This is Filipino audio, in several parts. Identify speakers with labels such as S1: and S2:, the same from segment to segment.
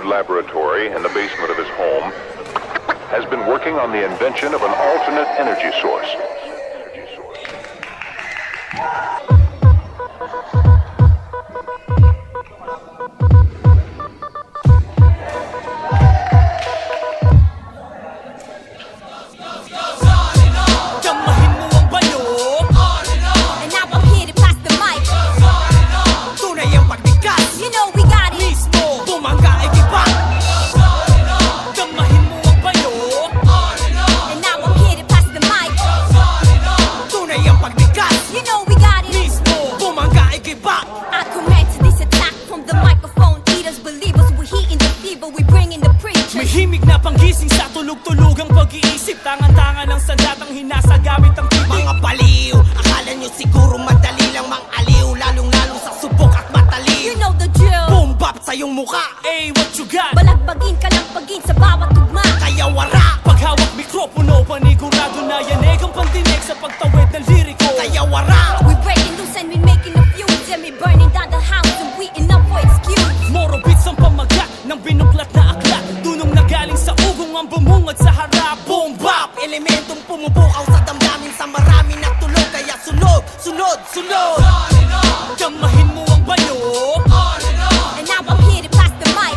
S1: Laboratory in the basement of his home has been working on the invention of an alternate energy source.
S2: Himig na panggising sa tulog-tulugang pag-iisip. Tangan-tangan ng sandatang hinasa gamit ang titig.
S3: Mga baliw, akala nyo siguro madali lang mang-aliw, lalong-lalo sa subok at mataliw.
S4: You know the drill.
S3: Boom bap sa iyong muka.
S2: Hey, what you got?
S4: Balagbagin ka lang pagin sa bawat tugma.
S3: Kaya wara.
S2: Paghawak mikropono, panigurado na yanig ang pandinig sa pagtawid ng liriko.
S3: Kaya wara.
S4: We breaking loose and we making a fuse, and we burning down the house and we enough for excuse.
S2: Moro beats ang pamagat ng binuklat na aklat. Dunong nagaling sa ugong ang bumungad sa harap.
S3: Boom bap, elementong pumubukaw sa damdamin sa marami na tulog. Kaya sunod, sunod, sunod.
S2: Damahin mo ang bayo.
S4: And now I'm here to pass the mic.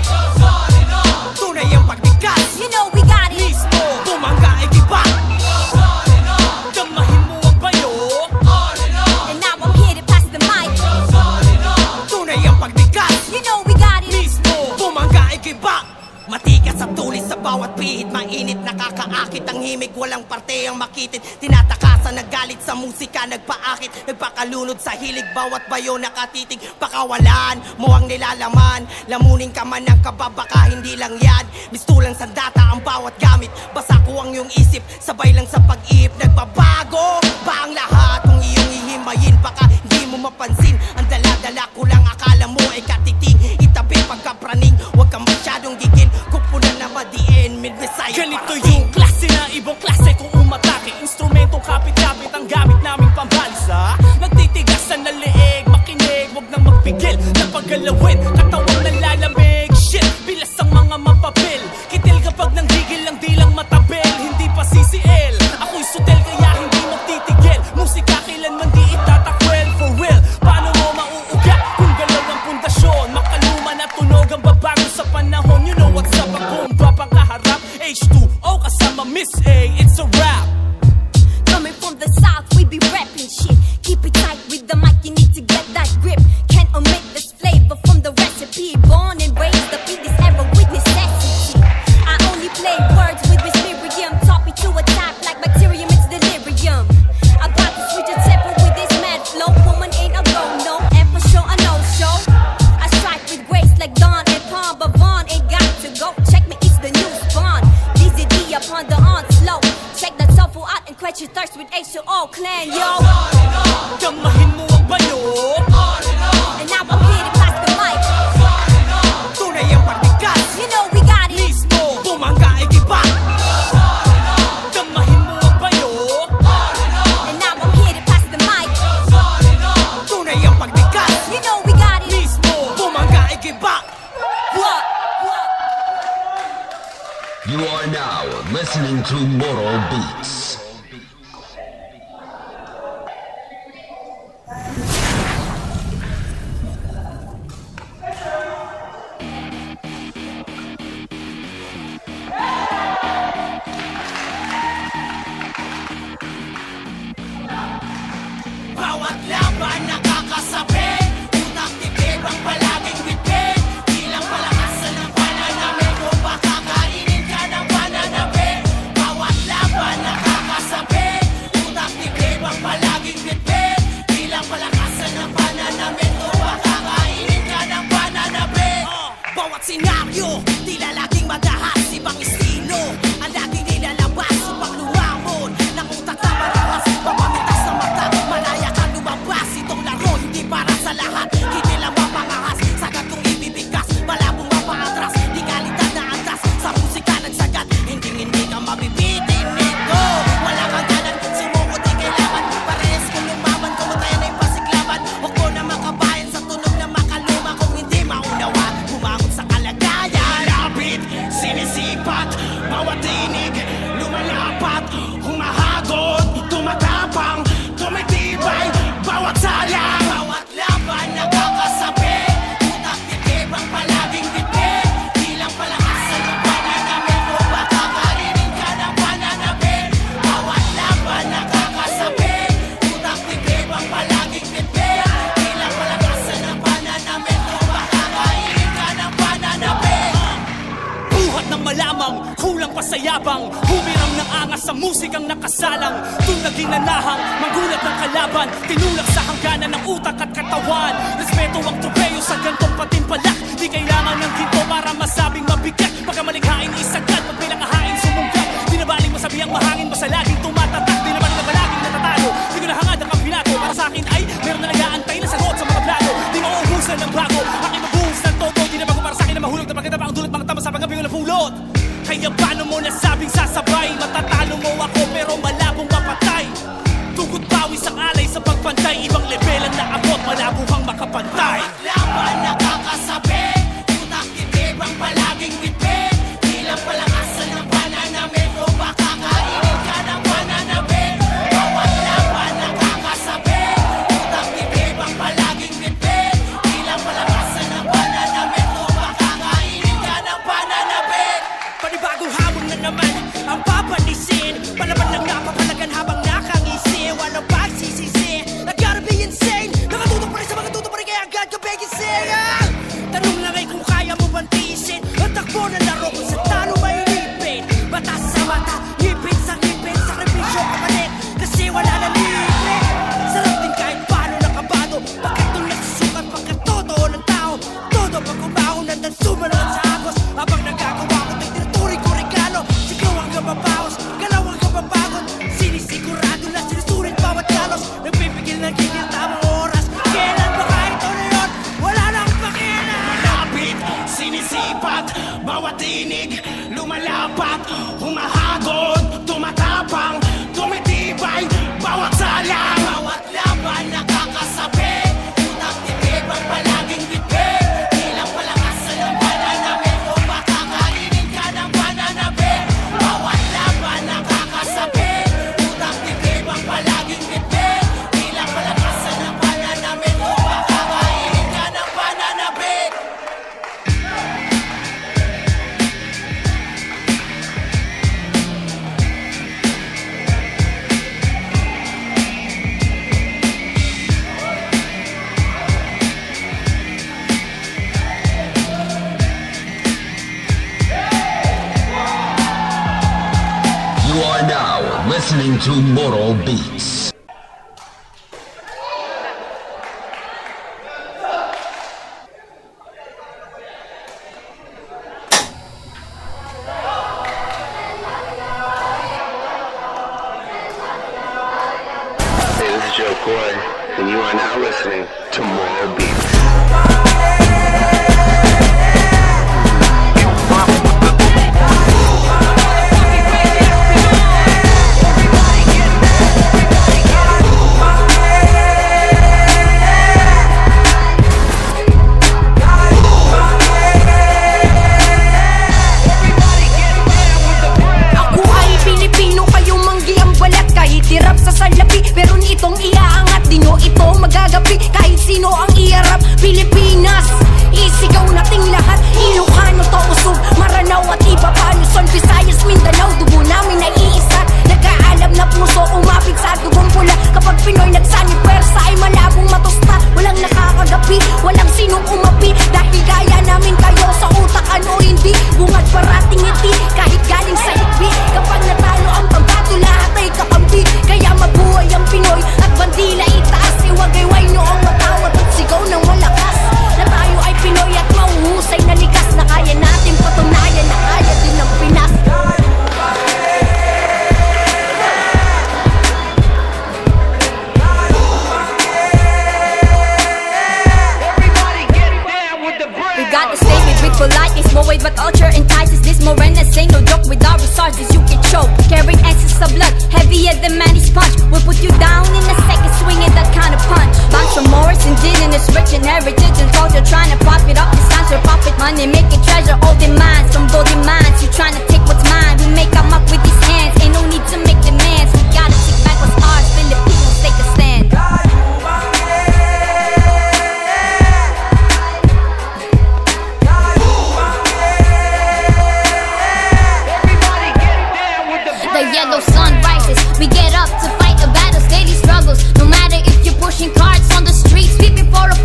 S3: Tunay ang pagbigkas.
S4: You know we got it.
S3: Mismo, bumangga ay giba.
S2: Damahin mo ang bayo.
S4: And now I'm here to pass the mic.
S3: Tunay ang pagbigkas.
S4: You know we got it.
S3: Mismo, bumangga ay giba. Matigas at tulis sa bawat pihit. Mainit, nakakaakit ang himig. Walang parte ang makitid. Tinatakasan, naggalit sa musika. Nagpaakit, nagpakalunod sa hilig. Bawat bayo nakatitig. Pakawalan mo ang nilalaman. Lamunin ka man ng kababaka, hindi lang yan. Mistulang sandata ang bawat gamit. Basa ko ang iyong isip, sabay lang sa pag-iip. Nagbabago ba ang lahat? Kung iyong ihimayin, baka hindi mo mapansin. Ang dala-dala ko lang, akala mo ay katiting. Itabi pagkapraning, huwag kang masyadong gigil. Kupunan na madiin, mid-Bisaya.
S2: Ganito yung klase na ibang klase kung umatake. Instrumentong kapit-kapit ang gamit naming pambalsa. Nagtitigasan na leeg, makinig, huwag nang magpigil. Napagalawin, katawang nalalamig. Shit, bilas ang mga mapapil. Kitil kapag nanggigil lang di lang matabel. Hindi pa CCL, ako'y sutel kaya hindi magtitigil. Musika kailanman di itatakwel. For real, paano mo mauuga kung galaw ang pundasyon? Makaluma na tunog ang babago sa panahon. You know what's up, ang boom bap ang kaharap. H2O kasama Miss A, it's a rap.
S4: Coming from the south, we be rapping shit. Keep it tight with the mic, you need to get that grip. Can't omit this flavor from the recipe.
S2: sa yabang, humiram ng angas sa musikang nakasalang. Doon na ginanahang, manggulat ng kalaban, tinulak sa hangganan ng utak at katawan. Respeto ang tropeyo sa gantong patimpalak. Di kailangan ng ginto para masabing mabigat. Pagka malikhain isagad, pag may nakahain sumungkat. Di na baling masabi ang mahangin, basta laging tumatatak. Di na baling na balaging natatalo. Di ko nahangad ang kampinato. Para sa akin ay meron na nag-aantay na sagot sa mga plano. Di mauubusan ng bago, aking mabuhos ng todo. Di na bago para sa akin na mahulog na pagkita pa ang dulot mga tama sa pangabing na pulot. Kaya paano mo nasabing sasabay? Matatalo mo ako pero malabong mapatay. Tugot bawi sa alay sa pagpantay. Ibang level ang naabot, malabo kang makapantay.
S3: Laban nakakasabi, utak titibang palaging bitbit. Ilang palakasan ng pananamit o baka kainin ka ng pananamit. Bawat laban nakakasabi, utak titibang palaging bitbit. Ilang palakasan ng pananamit o baka kainin ka ng pananamit.
S2: Panibagong hamon na naman ang papalisin. Palaban lang napapalagan habang nakangisi. Walang pagsisisi, I gotta be insane. Nakatutok pa rin sa mga tutok pa rin kaya agad ka begising. Tanong lang ay kung kaya mo bang tiisin. At takbo na laro kung sa talo may lipin. Mata sa mata, ngipin sa ngipin. Sakripisyo kapalit, kasi wala na libre. Sarap din kahit paano nakabado. Bakit nung nagsusukat pagka totoo ng tao. Todo pag umahon nandang sumalot sa agos. Habang nagagawa ko ng tinuturi ko regalo. Sigaw hanggang mabawas, galaw hanggang mapagod. Sinisigurado na sinusulit bawat galos. Nagpipigil ng gigil tamang oras. Kailan ba kahit ito na yun? Wala nang pakialam.
S3: Malapit, sinisipat, bawat tinig, lumalapat, humahagod, tumatapang, tumitibay, bawat salang. Bawat laban nakakasabi, utak titibang palaging bitbit. Ilang palakasan ng pananamit o baka kainin ka ng pananamit. Bawat laban nakakasabi, utak titibang palaging bitbit. Ilang palakasan ng pananamit o baka kainin ka ng pananamit.
S5: You are now listening to Moral Beats.
S6: Hey, this is Joe Coy, and you are now listening to Moral Beats.
S4: Ako ay Pilipino, kayong manggi ang balat. Kahit hirap sa salapi, pero nitong iaangat. Di nyo ito magagapi, kahit sino ang iharap. Pilipinas, isigaw nating lahat. Ilocano to usog, Maranao at iba pa. Luzon, Visayas, Mindanao, dugo namin ay iisa. Nag-aalam na puso, umapit sa dugong pula. Kapag Pinoy nagsani pwersa ay malabong matusta. Walang nakakagapi, walang sinong umapi. Dahil gaya namin kayo sa utak, ano hindi. Bungad parating ngiti, kahit galing sa higpi. Kapag natalo ang pambato, lahat ay kakampi. Kaya mabuhay ang Pinoy at bandila itaas. Iwagayway noong matawat at sigaw ng malakas. Na tayo ay Pinoy at mauhusay na likas. Na kaya natin patunayan na kaya din ng Pinas. We got to stay with politeness, more way but culture entices. This more renaissance, no joke with our resources you can choke. Carrying excess of blood, heavier than Manny's punch. We'll put you down in a second, swinging that kind of punch. Bunch of Morris, indigenous, rich in heritage and culture. Trying to profit up this time for profit money, making treasure all their minds from golden mines. You trying to take what's mine, we make them up with these hands. Ain't no need to make demands, we gotta take back what's ours. Filipinos take a stand. The yellow sun rises, we get up to fight a battle's daily struggles. No matter if you're pushing carts on the streets, peeping for a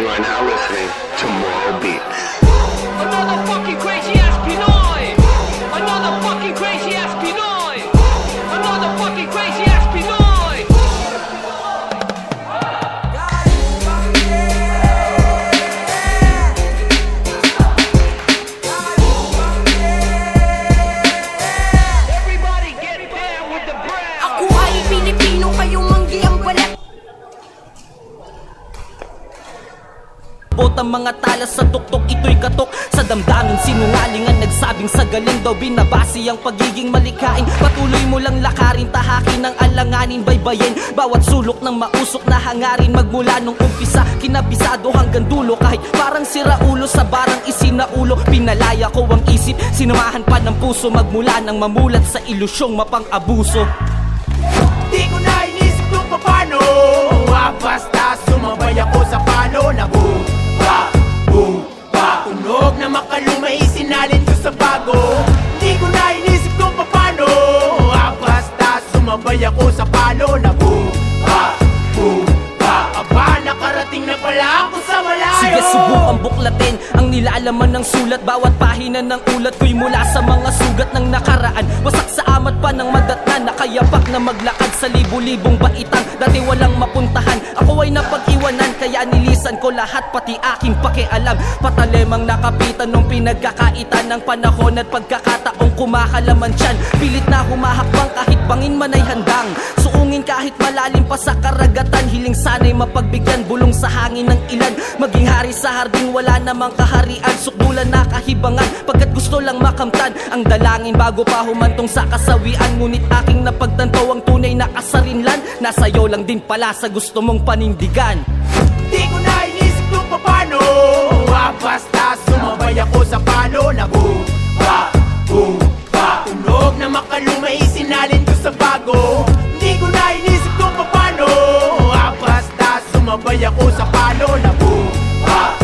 S6: are now listening to Moral Beats.
S7: Another fucking crazy ass Pinoy! Another fucking crazy ass Pinoy! Another fucking crazy ass Pinoy! Everybody get down with the brown!
S4: Ako ay Pilipino, kayong manggi ang balat.
S2: Bot ang mga talas sa tuktok, ito'y katok sa damdamin. Sinungaling ang nagsabing sa galing daw binabasi ang pagiging malikain. Patuloy mo lang lakarin, tahakin ng alanganin, baybayin bawat sulok ng mausok na hangarin. Magmula nung umpisa, kinabisado hanggang dulo. Kahit parang siraulo sa barang isinaulo, pinalaya ko ang isip, sinamahan pa ng puso. Magmula nang mamulat sa ilusyong mapang-abuso.
S8: Di ko na inisip kung paano, basta sumabay ako sa palo na boom, ba, tunog na makalumay, sinalin ko sa bago. Di ko na inisip kung paano, basta sumabay ako sa palo na boom, ba, aba, nakarating na pala ako sa malayo.
S2: Sige, subukan buklatin ang nilalaman ng sulat. Bawat pahina ng ulat ko'y mula sa mga sugat ng nakaraan. Wasak sa amat pa ng madatnan, nakayapak na maglakad sa libu-libong baitang dati walang mapuntahan. Ako ay napag-iwanan, kaya nilisan ko lahat, pati aking pakialam. Patalemang nakapitan nung pinagkakaitan ng panahon at pagkakataong kumakalaman tiyan. Pilit na humahakbang kahit bangin man ay handang suungin kahit malalim pa sa karagatan. Hiling sana'y mapagbigyan, bulong sa hangin ng ilan. Maging hari sa harding, wala namang kaharian. Sukdulan na kahibangan, pagkat gusto lang makamtan ang dalangin bago pa humantong sa kasawian. Ngunit aking napagtanto ang tunay na kasarinlan, nasa'yo lang din pala sa gusto mong panindigan.
S8: Di ko na inisip kung paano, basta sumabay ako sa palo na boom, ba, tunog na makalumay, sinalin ko sa bago. Di ko na inisip kung paano, basta sumabay ako sa palo na boom, ba,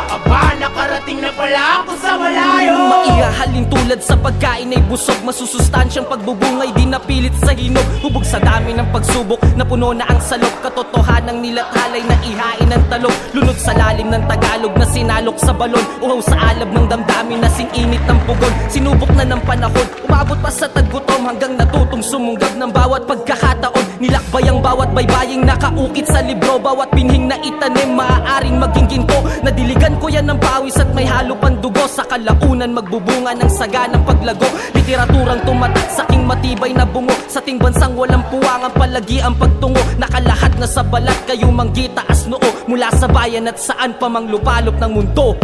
S8: aba, nakarating na pala ako sa malayo.
S2: Maihahalin tulad sa pagkain ay busog, masusustansyang pagbubungay di napilit sa hinog. Hubog sa dami ng pagsubok na puno na ang salok, katotohanang nilathalay na ihain ng talog. Lunod sa lalim ng Tagalog na sinalok sa balon, uhaw sa alab ng damdamin na sing-init ng pugon. Sinubok na ng panahon, umabot pa sa taggutom hanggang natutong sumunggab ng bawat pagkakataon. Nilakbay ang bawat baybaying nakaukit sa libro, bawat binhing na itanim maaaring maging ginto. Nadiligan ko yan ng pawis at may halo pang dugo, sa kalaunan magbubunga ng saga ng paglago. Literaturang tumatak sa aking matibay na bungo, sa ting bansang walang puwangang palagi ang pagtungo. Nakalahat na sa balat kayo manggitaas noo, mula sa bayan at saan pa mang lupalop ng mundo.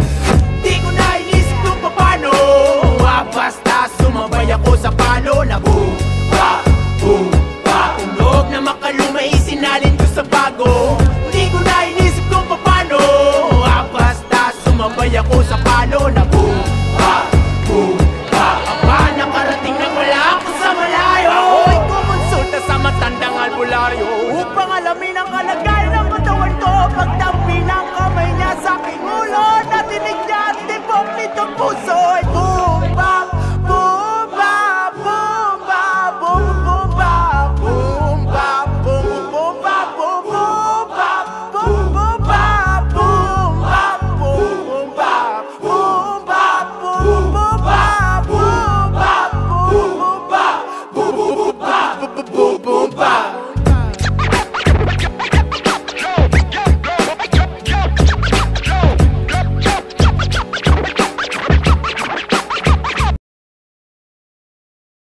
S8: Di ko na inisip kung paano, basta sumabay ako sa palo na boom, ba, tunog na makalumay, sinalin ko sa bago. Di ko na inisip kung paano, basta sumabay ako sa palo na boom, aba, nakarating na pala ako sa malayo. Ako'y kumonsulta sa matandang albularyo upang alamin ang kalagayan ng katawan ko. Pagdampi ng kamay niya sa aking ulo, natinig niya at tibok nitong puso.